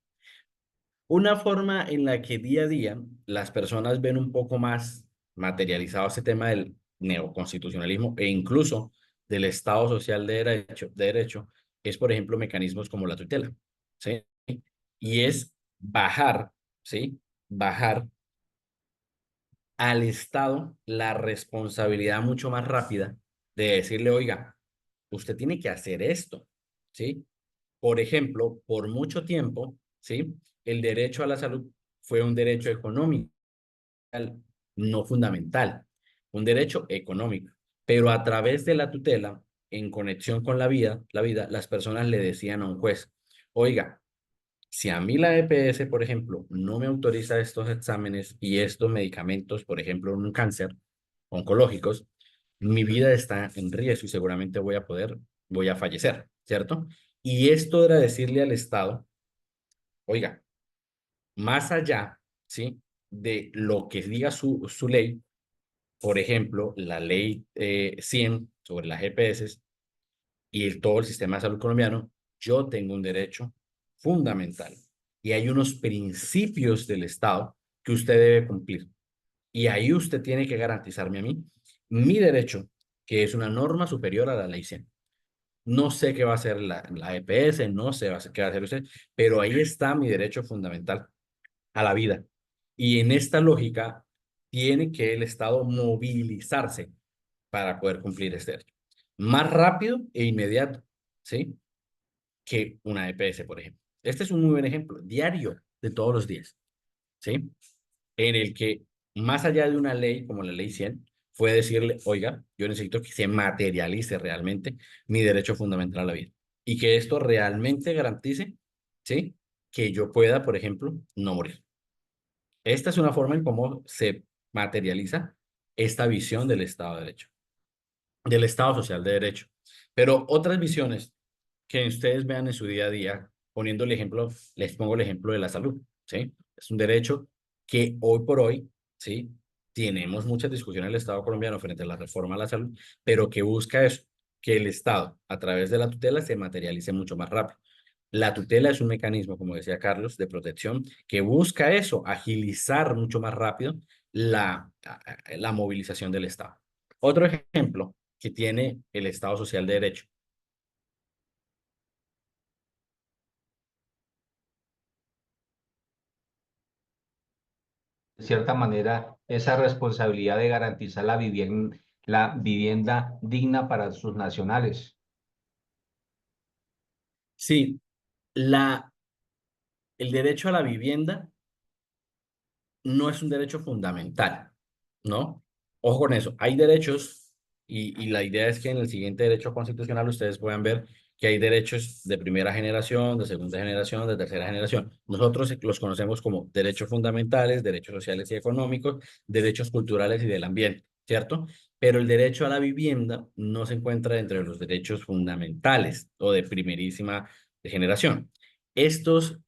Speaker 1: una forma en la que día a día las personas ven un poco más materializado este tema del neoconstitucionalismo e incluso del Estado social de derecho es, por ejemplo, mecanismos como la tutela, ¿sí? Y es bajar, ¿sí? Bajar al Estado la responsabilidad mucho más rápida de decirle, oiga, usted tiene que hacer esto, ¿sí? Por ejemplo, por mucho tiempo, ¿sí? El derecho a la salud fue un derecho económico, no fundamental, un derecho económico. Pero a través de la tutela, en conexión con la vida, las personas le decían a un juez, oiga, si a mí la EPS, por ejemplo, no me autoriza estos exámenes y estos medicamentos, por ejemplo, un cáncer oncológicos, mi vida está en riesgo y seguramente voy a fallecer, ¿cierto? Y esto era decirle al Estado, oiga, más allá, ¿sí? De lo que diga su ley, por ejemplo, la ley 100 sobre las EPS y todo el sistema de salud colombiano, yo tengo un derecho fundamental y hay unos principios del Estado que usted debe cumplir. Y ahí usted tiene que garantizarme a mí mi derecho, que es una norma superior a la ley 100. No sé qué va a hacer la EPS, no sé qué va a hacer usted, pero ahí está mi derecho fundamental a la vida. Y en esta lógica, tiene que el Estado movilizarse para poder cumplir este derecho. Más rápido e inmediato, ¿sí? Que una EPS, por ejemplo. Este es un muy buen ejemplo, diario, de todos los días, ¿sí? En el que, más allá de una ley como la Ley 100, fue decirle, oiga, yo necesito que se materialice realmente mi derecho fundamental a la vida. Y que esto realmente garantice, ¿sí? Que yo pueda, por ejemplo, no morir. Esta es una forma en cómo se materializa esta visión del Estado de Derecho, del Estado Social de Derecho. Pero otras visiones que ustedes vean en su día a día, poniendo el ejemplo, les pongo el ejemplo de la salud, ¿sí? Es un derecho que hoy por hoy, ¿sí? Tenemos muchas discusiones en el Estado colombiano frente a la reforma a la salud, pero que busca eso, que el Estado, a través de la tutela, se materialice mucho más rápido. La tutela es un mecanismo, como decía Carlos, de protección que busca eso, agilizar mucho más rápido la movilización del Estado. Otro ejemplo que tiene el Estado Social de Derecho.
Speaker 3: De cierta manera, esa responsabilidad de garantizar la vivienda digna para sus nacionales.
Speaker 1: Sí, el derecho a la vivienda no es un derecho fundamental, ¿no? Ojo con eso, hay derechos y la idea es que en el siguiente derecho constitucional ustedes puedan ver que hay derechos de primera generación, de segunda generación, de tercera generación. Nosotros los conocemos como derechos fundamentales, derechos sociales y económicos, derechos culturales y del ambiente, ¿cierto? Pero el derecho a la vivienda no se encuentra entre los derechos fundamentales o de primerísima generación. Estos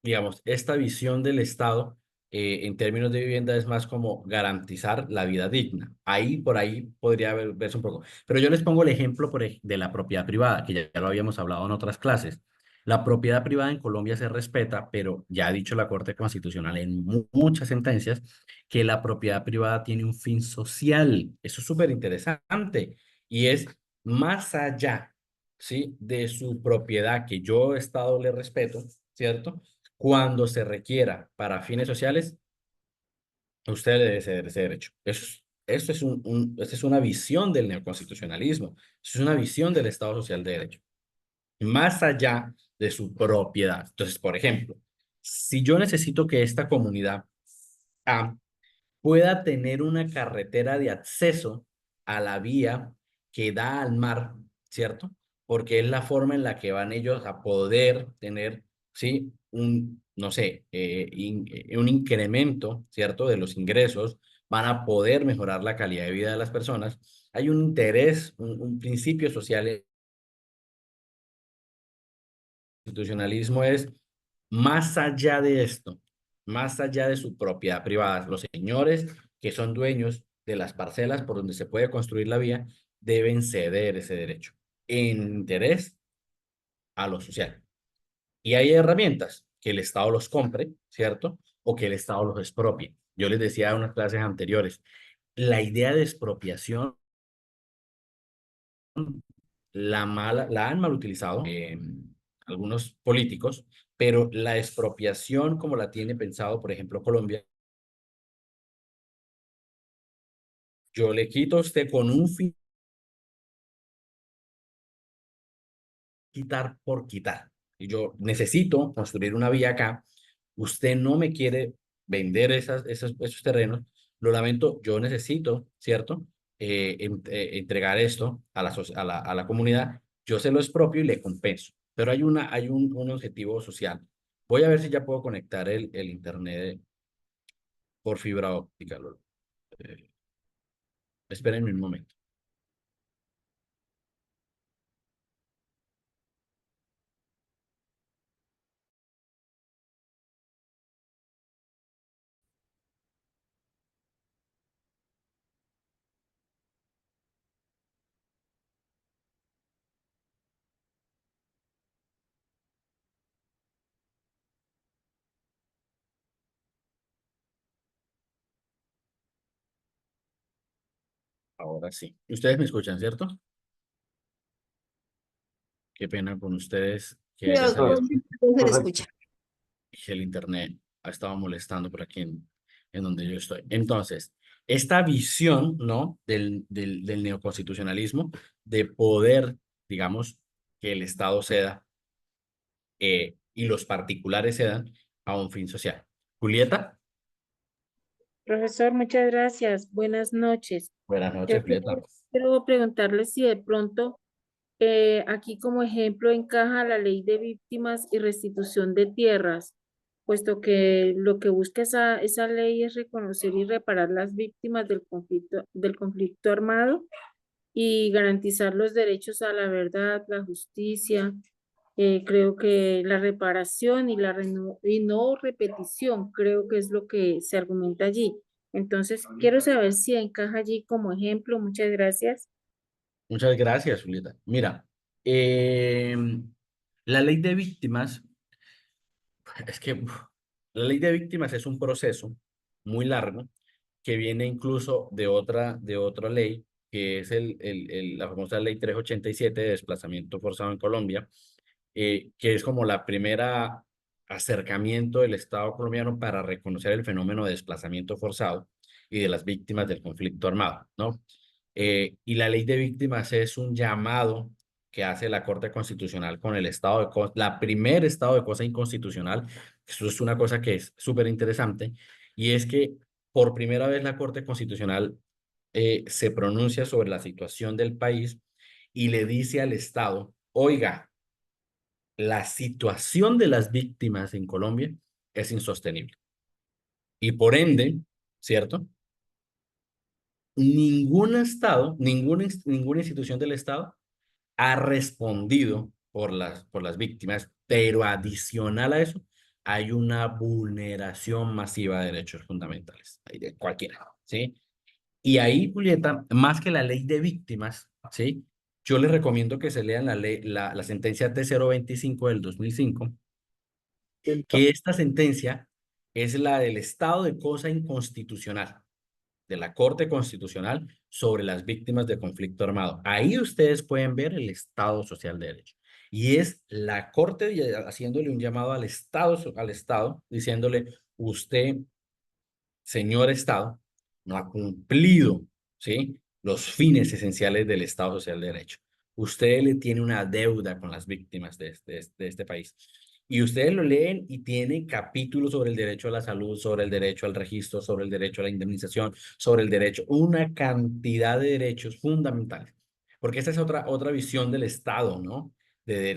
Speaker 1: digamos, esta visión del Estado en términos de vivienda es más como garantizar la vida digna. Ahí, por ahí podría verse un poco. Pero yo les pongo el ejemplo de la propiedad privada, que ya lo habíamos hablado en otras clases. La propiedad privada en Colombia se respeta, pero ya ha dicho la Corte Constitucional en muchas sentencias que la propiedad privada tiene un fin social. Eso es súper interesante y es más allá, ¿sí? De su propiedad que yo, Estado, le respeto, ¿cierto? Cuando se requiera para fines sociales, usted le debe ceder ese derecho. Esto es esta es una visión del neoconstitucionalismo, es una visión del Estado Social de Derecho, más allá de su propiedad. Entonces, por ejemplo, si yo necesito que esta comunidad A pueda tener una carretera de acceso a la vía que da al mar, ¿cierto? Porque es la forma en la que van ellos a poder tener, ¿sí? No sé, un incremento, ¿cierto? De los ingresos, van a poder mejorar la calidad de vida de las personas. Hay un interés, un principio social. El institucionalismo es más allá de esto, más allá de su propiedad privada. Los señores que son dueños de las parcelas por donde se puede construir la vía deben ceder ese derecho en interés a lo social. Y hay herramientas que el Estado los compre, ¿cierto? O que el Estado los expropie. Yo les decía en unas clases anteriores, la idea de expropiación la han mal utilizado algunos políticos, pero la expropiación como la tiene pensado, por ejemplo, Colombia, yo le quito a usted con un fin quitar por quitar. Y yo necesito construir una vía acá, usted no me quiere vender esos terrenos, lo lamento, yo necesito, ¿cierto? Entregar esto a a la comunidad, yo se lo expropio y le compenso. Pero hay un objetivo social. Voy a ver si ya puedo conectar el internet por fibra óptica. Eh, espérenme un momento. Ahora sí. Ustedes me escuchan, ¿cierto? Qué pena con ustedes que
Speaker 2: Sí,
Speaker 1: haya
Speaker 2: doctor,
Speaker 1: salido
Speaker 2: sí, se le
Speaker 4: Correcto.
Speaker 2: escucha.
Speaker 1: el internet ha estado molestando por aquí. en donde yo estoy. Entonces, esta visión, ¿no? Del neoconstitucionalismo, de poder, digamos, que el Estado ceda y los particulares cedan a un fin social. Julieta,
Speaker 5: Profesor, muchas gracias. Buenas noches.
Speaker 1: buenas noches, Julieta.
Speaker 5: Quiero preguntarle si de pronto aquí como ejemplo encaja la ley de víctimas y restitución de tierras, puesto que lo que busca esa ley es reconocer y reparar las víctimas del conflicto armado y garantizar los derechos a la verdad, la justicia. Creo que la reparación y y no repetición, creo que es lo que se argumenta allí. Entonces, quiero saber si encaja allí como ejemplo. Muchas gracias.
Speaker 1: Muchas gracias, Julieta. Mira, la ley de víctimas, es que la ley de víctimas es un proceso muy largo que viene incluso de otra ley, que es la famosa ley 387 de desplazamiento forzado en Colombia, que es como la primera acercamiento del Estado colombiano para reconocer el fenómeno de desplazamiento forzado y de las víctimas del conflicto armado, ¿no? Y la ley de víctimas es un llamado que hace la Corte Constitucional con el estado de cosas, la primer estado de cosa inconstitucional. Eso es una cosa que es súper interesante, y es que por primera vez la Corte Constitucional se pronuncia sobre la situación del país y le dice al Estado, oiga, la situación de las víctimas en Colombia es insostenible. Y por ende, ¿cierto? Ningún Estado, ninguna institución del Estado ha respondido por las víctimas, pero adicional a eso, hay una vulneración masiva de derechos fundamentales, de cualquiera, ¿sí? Y ahí, Julieta, más que la ley de víctimas, ¿sí? Yo les recomiendo que se lean la sentencia T025 del 2005, que esta sentencia es la del estado de cosa inconstitucional de la Corte Constitucional sobre las víctimas de conflicto armado. Ahí ustedes pueden ver el Estado Social de Derecho. Y es la Corte haciéndole un llamado al Estado, diciéndole, usted, señor Estado, no ha cumplido, ¿sí?, los fines esenciales del Estado Social de Derecho. Usted le tiene una deuda con las víctimas de este país. Y ustedes lo leen y tienen capítulos sobre el derecho a la salud, sobre el derecho al registro, sobre el derecho a la indemnización, sobre el derecho, una cantidad de derechos fundamentales. Porque esta es otra visión del Estado, ¿no?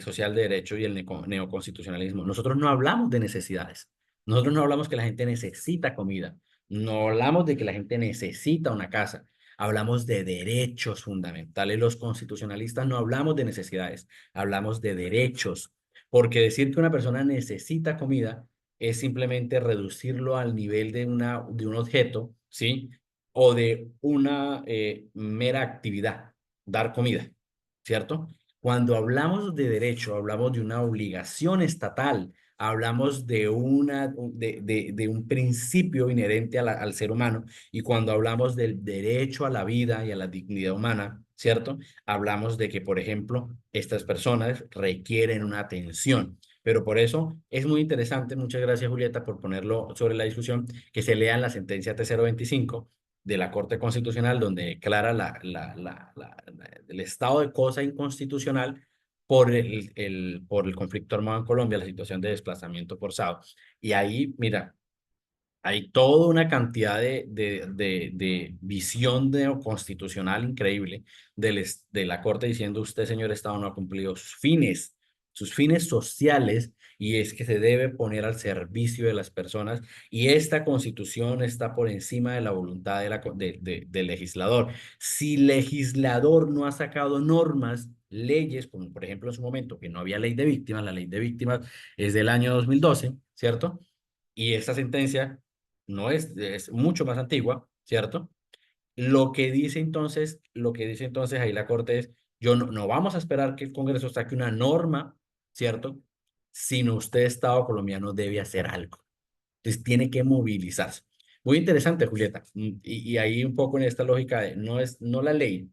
Speaker 1: Social de derecho y el neoconstitucionalismo. Nosotros no hablamos de necesidades. Nosotros no hablamos que la gente necesita comida. No hablamos de que la gente necesita una casa. Hablamos de derechos fundamentales. Los constitucionalistas no hablamos de necesidades, hablamos de derechos. Porque decir que una persona necesita comida es simplemente reducirlo al nivel de un objeto, ¿sí? O de una mera actividad, dar comida, ¿cierto? Cuando hablamos de derecho, hablamos de una obligación estatal, hablamos de un principio inherente al ser humano, y cuando hablamos del derecho a la vida y a la dignidad humana, ¿cierto? Hablamos de que, por ejemplo, estas personas requieren una atención. Pero por eso es muy interesante, muchas gracias Julieta por ponerlo sobre la discusión, que se lean la sentencia T025 de la Corte Constitucional, donde declara el estado de cosa inconstitucional por el conflicto armado en Colombia, la situación de desplazamiento forzado. Y ahí, mira, hay toda una cantidad de visión constitucional increíble de la Corte diciendo, usted, señor Estado, no ha cumplido sus fines sociales, y es que se debe poner al servicio de las personas, y esta Constitución está por encima de la voluntad del legislador. Si el legislador no ha sacado normas, leyes, como por ejemplo en su momento, que no había ley de víctimas, la ley de víctimas es del año 2012, ¿cierto? Y esta sentencia no es mucho más antigua, ¿cierto? Lo que dice entonces ahí la Corte es, no vamos a esperar que el Congreso saque una norma, ¿cierto? Sino usted, Estado colombiano, debe hacer algo. Entonces tiene que movilizarse. Muy interesante, Julieta. Y ahí un poco en esta lógica de, no la ley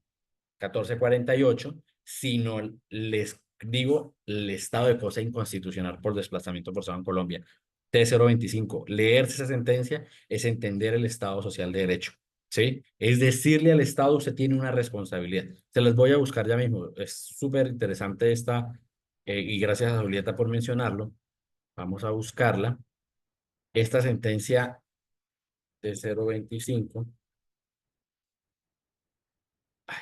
Speaker 1: 1448, sino les digo, el estado de cosa inconstitucional por desplazamiento forzado en Colombia. T025. Leerse esa sentencia es entender el Estado social de derecho, ¿sí? Es decirle al Estado, usted tiene una responsabilidad. Se las voy a buscar ya mismo. Es súper interesante esta, y gracias a Julieta por mencionarlo. Vamos a buscarla. Esta sentencia T025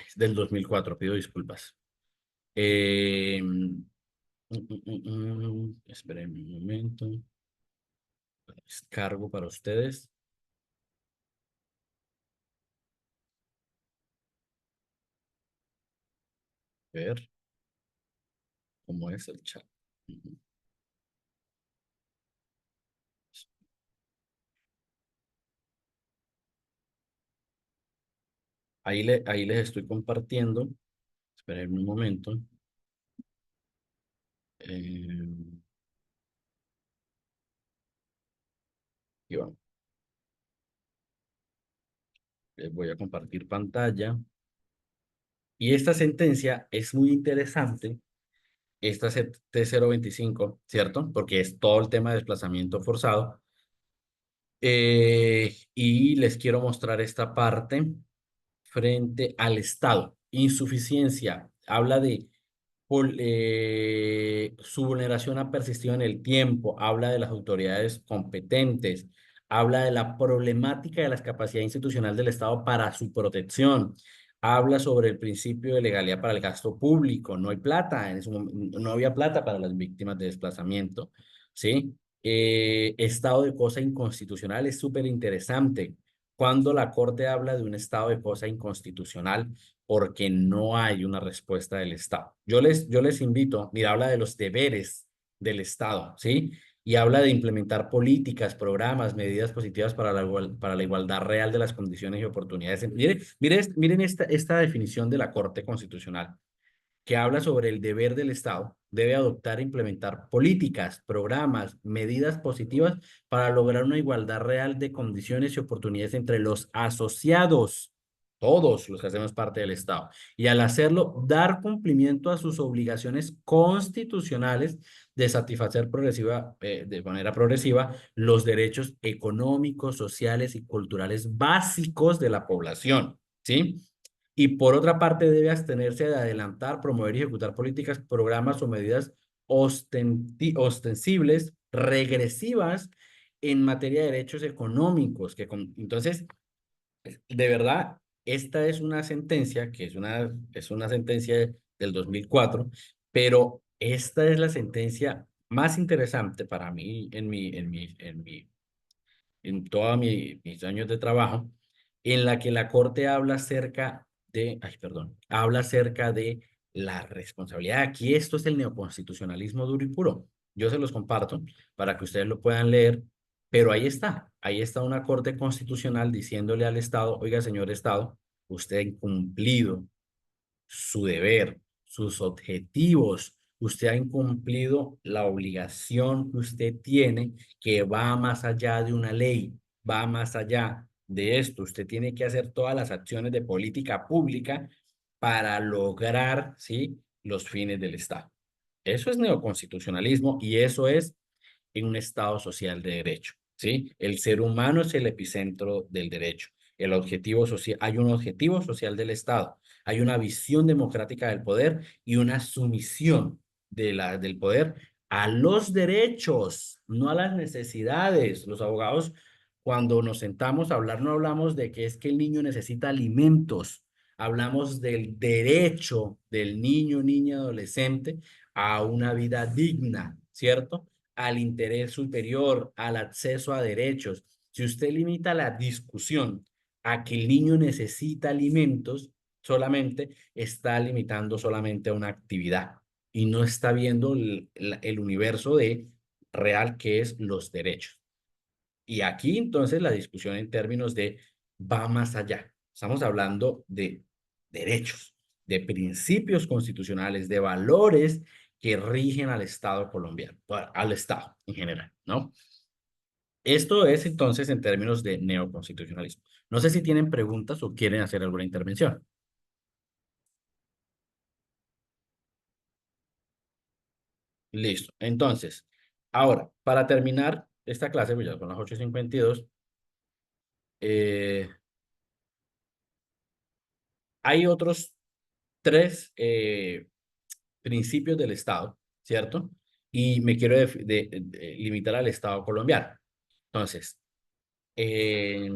Speaker 1: es del 2004, pido disculpas. Esperen un momento. Descargo para ustedes. Ver cómo es el chat. Ahí les estoy compartiendo. Esperen un momento. Y vamos. Les voy a compartir pantalla. Y esta sentencia es muy interesante. Esta es T025, ¿cierto? Porque es todo el tema de desplazamiento forzado. Y les quiero mostrar esta parte frente al Estado. Insuficiencia. Habla de su vulneración ha persistido en el tiempo, habla de las autoridades competentes, habla de la problemática de la capacidad institucional del Estado para su protección, habla sobre el principio de legalidad para el gasto público, no hay plata, no había plata para las víctimas de desplazamiento, ¿sí? Estado de cosa inconstitucional es súper interesante. Cuando la Corte habla de un estado de cosa inconstitucional, porque no hay una respuesta del Estado. Yo les invito, mira, habla de los deberes del Estado, ¿sí? Y habla de implementar políticas, programas, medidas positivas para para la igualdad real de las condiciones y oportunidades. Miren esta definición de la Corte Constitucional, que habla sobre el deber del Estado, debe adoptar e implementar políticas, programas, medidas positivas para lograr una igualdad real de condiciones y oportunidades entre los asociados, todos los que hacemos parte del Estado. Y al hacerlo, dar cumplimiento a sus obligaciones constitucionales de satisfacer de manera progresiva los derechos económicos, sociales y culturales básicos de la población, ¿sí? Y por otra parte, debe abstenerse de adelantar, promover y ejecutar políticas, programas o medidas ostensibles, regresivas en materia de derechos económicos. Entonces, de verdad, esta es una sentencia, que es una sentencia del 2004, pero esta es la sentencia más interesante para mí en todos mis años de trabajo, en la que la Corte habla acerca habla acerca de la responsabilidad. Aquí esto es el neoconstitucionalismo duro y puro. Yo se los comparto para que ustedes lo puedan leer, pero ahí está una Corte Constitucional diciéndole al Estado, oiga, señor Estado, usted ha incumplido su deber, sus objetivos. Usted ha incumplido la obligación que usted tiene, que va más allá de una ley, va más allá de esto. Usted tiene que hacer todas las acciones de política pública para lograr, ¿sí?, los fines del Estado. Eso es neoconstitucionalismo y eso es en un Estado social de derecho, ¿sí? El ser humano es el epicentro del derecho. El objetivo social, hay un objetivo social del Estado, hay una visión democrática del poder y una sumisión del poder a los derechos, no a las necesidades. Los abogados, cuando nos sentamos a hablar, no hablamos de que es que el niño necesita alimentos, hablamos del derecho del niño, niña, adolescente a una vida digna, ¿cierto? Al interés superior, al acceso a derechos. Si usted limita la discusión a que el niño necesita alimentos, solamente está limitando solamente a una actividad y no está viendo el universo de real que es los derechos. Y aquí entonces la discusión en términos de va más allá. Estamos hablando de derechos, de principios constitucionales, de valores que rigen al Estado colombiano, al Estado en general, ¿no? Esto es entonces en términos de neoconstitucionalismo. No sé si tienen preguntas o quieren hacer alguna intervención. Listo. Entonces, ahora, para terminar esta clase, pues ya son las 8:52, hay otros tres principios del Estado, ¿cierto? Y me quiero limitar al Estado colombiano. Entonces, eh,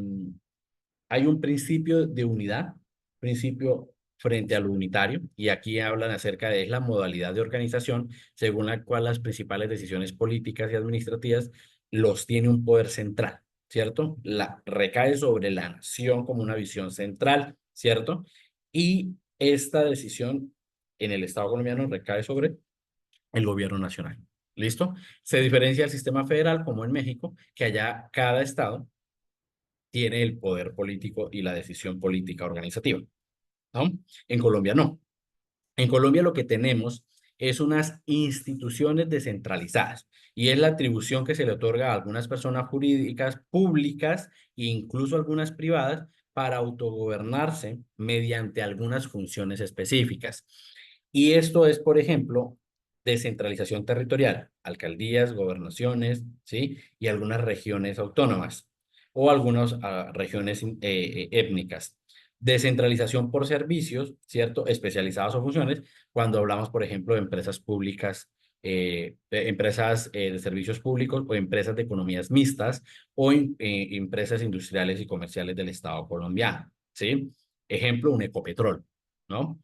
Speaker 1: hay un principio de unidad, principio frente a lo unitario, y aquí hablan acerca de la modalidad de organización según la cual las principales decisiones políticas y administrativas los tiene un poder central, ¿cierto? Recae sobre la nación como una visión central, ¿cierto? Y esta decisión en el Estado colombiano recae sobre el gobierno nacional. ¿Listo? Se diferencia del sistema federal como en México, que allá cada estado tiene el poder político y la decisión política organizativa, ¿no? En Colombia no. En Colombia lo que tenemos es unas instituciones descentralizadas y es la atribución que se le otorga a algunas personas jurídicas públicas e incluso algunas privadas para autogobernarse mediante algunas funciones específicas. Y esto es, por ejemplo, descentralización territorial, alcaldías, gobernaciones, ¿sí? Y algunas regiones autónomas o algunas regiones étnicas. Descentralización por servicios, ¿cierto? Especializados o funciones, cuando hablamos, por ejemplo, de empresas públicas, empresas de servicios públicos o empresas de economías mixtas o empresas industriales y comerciales del Estado colombiano, ¿sí? Ejemplo, un Ecopetrol, ¿no?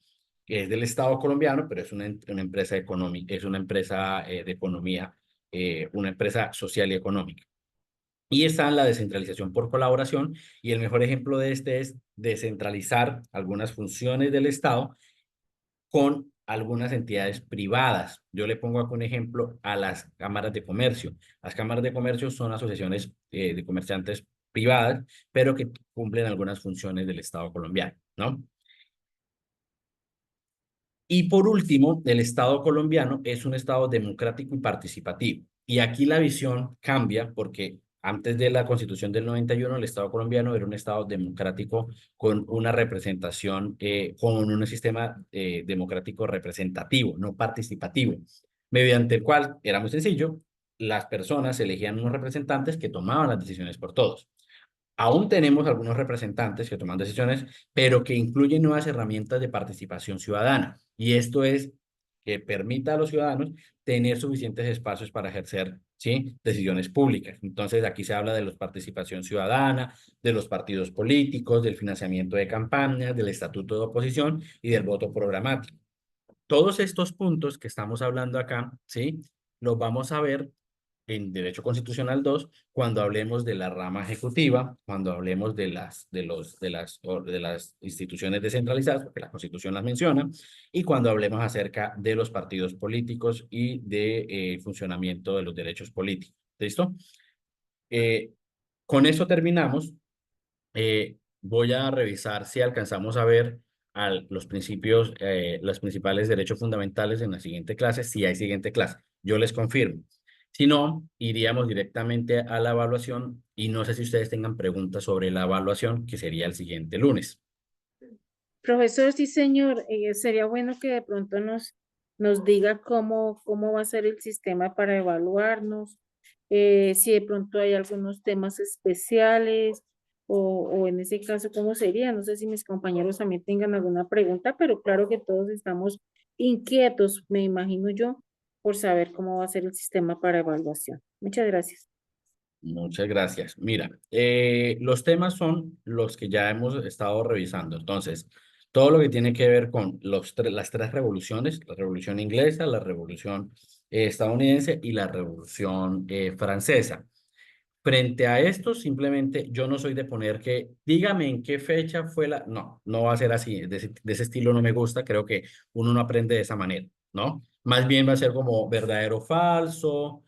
Speaker 1: Que es del Estado colombiano, pero es una empresa económica, es una empresa de economía, una empresa social y económica. Y está en la descentralización por colaboración, y el mejor ejemplo de este es descentralizar algunas funciones del Estado con algunas entidades privadas. Yo le pongo aquí un ejemplo a las cámaras de comercio. Las cámaras de comercio son asociaciones de comerciantes privadas, pero que cumplen algunas funciones del Estado colombiano, ¿no? Y por último, el Estado colombiano es un Estado democrático y participativo. Y aquí la visión cambia porque antes de la Constitución del 91, el Estado colombiano era un Estado democrático con una representación, con un sistema democrático representativo, no participativo, mediante el cual era muy sencillo, las personas elegían unos representantes que tomaban las decisiones por todos. Aún tenemos algunos representantes que toman decisiones, pero que incluyen nuevas herramientas de participación ciudadana. Y esto es que permita a los ciudadanos tener suficientes espacios para ejercer, ¿sí?, decisiones públicas. Entonces, aquí se habla de la participación ciudadana, de los partidos políticos, del financiamiento de campañas, del estatuto de oposición y del voto programático. Todos estos puntos que estamos hablando acá, ¿sí?, los vamos a ver en Derecho Constitucional 2, cuando hablemos de la rama ejecutiva, cuando hablemos de las instituciones descentralizadas, porque la Constitución las menciona, y cuando hablemos acerca de los partidos políticos y de funcionamiento de los derechos políticos. ¿Listo? Con eso terminamos. Voy a revisar si alcanzamos a ver los principios, los principales derechos fundamentales en la siguiente clase, si hay siguiente clase. Yo les confirmo. Si no, iríamos directamente a la evaluación y no sé si ustedes tengan preguntas sobre la evaluación, que sería el siguiente lunes.
Speaker 5: Profesor, sí, señor, sería bueno que de pronto nos diga cómo va a ser el sistema para evaluarnos, si de pronto hay algunos temas especiales o en ese caso, ¿cómo sería? No sé si mis compañeros también tengan alguna pregunta, pero claro que todos estamos inquietos, me imagino yo, por saber cómo va a ser el sistema para evaluación. Muchas gracias.
Speaker 1: Muchas gracias. Mira, los temas son los que ya hemos estado revisando. Entonces, todo lo que tiene que ver con las tres revoluciones, la revolución inglesa, la revolución estadounidense y la revolución francesa. Frente a esto, simplemente yo no soy de poner que, dígame en qué fecha fue la... No, no va a ser así. De ese estilo no me gusta. Creo que uno no aprende de esa manera, ¿no? Más bien va a ser como verdadero o falso,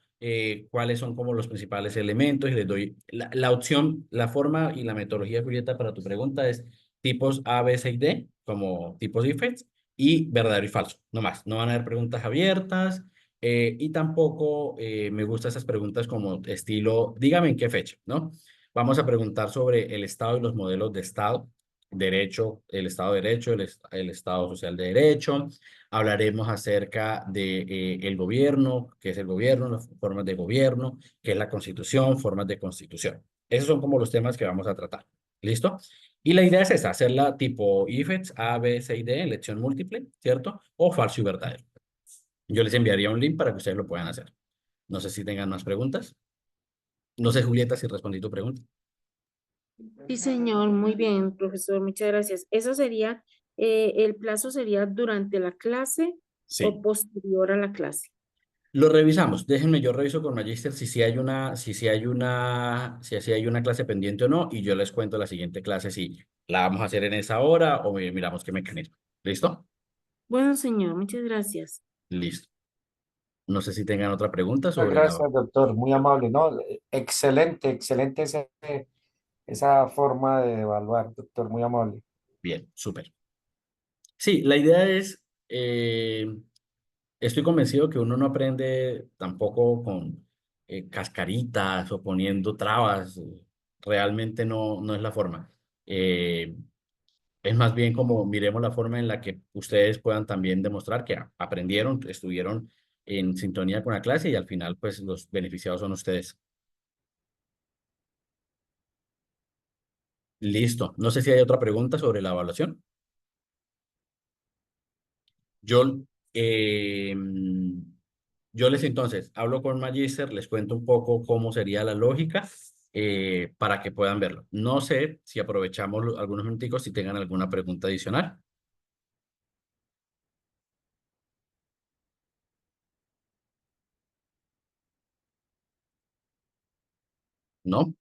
Speaker 1: cuáles son como los principales elementos y les doy la opción, la forma y la metodología, Julieta, para tu pregunta es tipos A, B, C y D, como tipos ifs y verdadero y falso, no más. No van a haber preguntas abiertas. Y tampoco me gustan esas preguntas como estilo, dígame en qué fecha, ¿no? Vamos a preguntar sobre el Estado y los modelos de Estado, derecho, el Estado de Derecho, el Estado Social de Derecho. Hablaremos acerca de el gobierno, qué es el gobierno, las formas de gobierno, qué es la Constitución, formas de Constitución. Esos son como los temas que vamos a tratar. ¿Listo? Y la idea es esa, hacerla tipo IFETS, A, B, C y D, en lección múltiple, ¿cierto? O falso y verdadero. Yo les enviaría un link para que ustedes lo puedan hacer. No sé si tengan más preguntas. No sé, Julieta, si respondí tu pregunta.
Speaker 5: Sí, señor, muy bien, profesor, muchas gracias. Eso sería, el plazo sería durante la clase
Speaker 1: Sí.
Speaker 5: o posterior a la clase.
Speaker 1: Lo revisamos. Déjenme, yo reviso con Magister si hay una clase pendiente o no, y yo les cuento la siguiente clase si la vamos a hacer en esa hora o miramos qué mecanismo. ¿Listo?
Speaker 5: Bueno, señor, muchas gracias.
Speaker 1: Listo. No sé si tengan otra pregunta
Speaker 4: Muchas
Speaker 1: sobre
Speaker 4: gracias, doctor, muy amable, ¿no? Excelente, excelente esa forma de evaluar, doctor, muy amable.
Speaker 1: Bien, súper. Sí, la idea es, estoy convencido que uno no aprende tampoco con cascaritas o poniendo trabas. Realmente no es la forma. Es más bien como miremos la forma en la que ustedes puedan también demostrar que aprendieron, estuvieron en sintonía con la clase y al final pues los beneficiados son ustedes. Listo. No sé si hay otra pregunta sobre la evaluación. Yo, eh, yo les entonces hablo con Magister, les cuento un poco cómo sería la lógica para que puedan verlo. No sé si aprovechamos algunos minuticos si tengan alguna pregunta adicional. ¿No?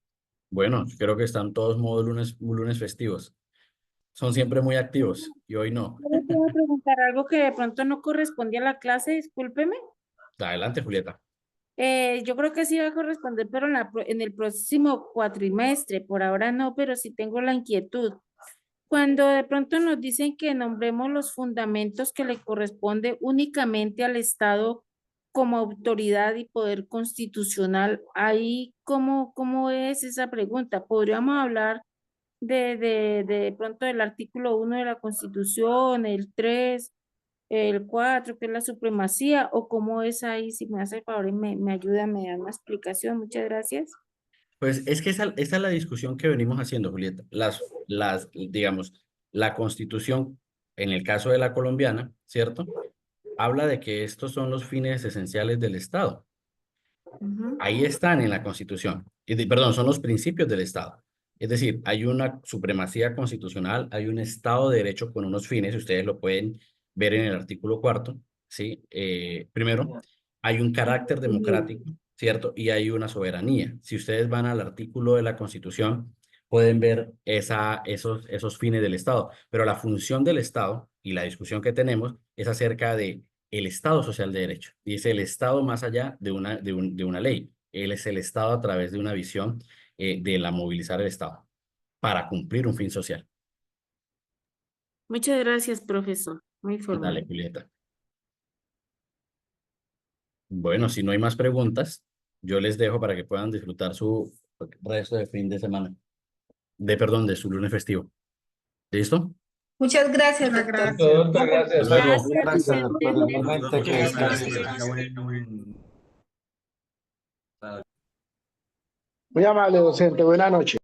Speaker 1: Bueno, creo que están todos modos lunes festivos. Son siempre muy activos y hoy no.
Speaker 5: ¿Le puedo preguntar algo que de pronto no correspondía a la clase? Discúlpeme.
Speaker 1: Adelante, Julieta.
Speaker 5: Yo creo que sí va a corresponder, pero en el próximo cuatrimestre. Por ahora no, pero sí tengo la inquietud. Cuando de pronto nos dicen que nombremos los fundamentos que le corresponde únicamente al Estado como autoridad y poder constitucional, ahí cómo es esa pregunta. ¿Podríamos hablar de pronto del artículo 1 de la Constitución, el 3, el 4, que es la supremacía, o cómo es ahí? Si me hace el favor y me ayuda, me da una explicación. Muchas gracias.
Speaker 1: Pues es que esa es la discusión que venimos haciendo, Julieta. Digamos, la Constitución, en el caso de la colombiana, ¿cierto? Habla de que estos son los fines esenciales del Estado.
Speaker 5: Ujú.
Speaker 1: Ahí están en la Constitución. Perdón, son los principios del Estado. Es decir, hay una supremacía constitucional, hay un Estado de Derecho con unos fines, ustedes lo pueden ver en el artículo 4, ¿sí? Primero, hay un carácter democrático, ¿cierto? Y hay una soberanía. Si ustedes van al artículo de la Constitución, pueden ver esos fines del Estado. Pero la función del Estado y la discusión que tenemos es acerca de el Estado social de derecho. Dice el Estado más allá de una ley. Él es el Estado a través de una visión de la movilizar el Estado para cumplir un fin social.
Speaker 5: Muchas gracias, profesor. Muy
Speaker 1: Dale,
Speaker 5: formal.
Speaker 1: Julieta. Bueno, si no hay más preguntas, yo les dejo para que puedan disfrutar su resto de fin de semana. Perdón, de su lunes festivo. ¿Listo?
Speaker 2: Muchas gracias, doctor.
Speaker 3: Doctor, gracias.
Speaker 1: Hasta luego.
Speaker 5: Gracias,
Speaker 4: Gracias,
Speaker 5: docente.
Speaker 4: doctor, igualmente, que descanse.
Speaker 6: Muy amable, docente. Buenas noches.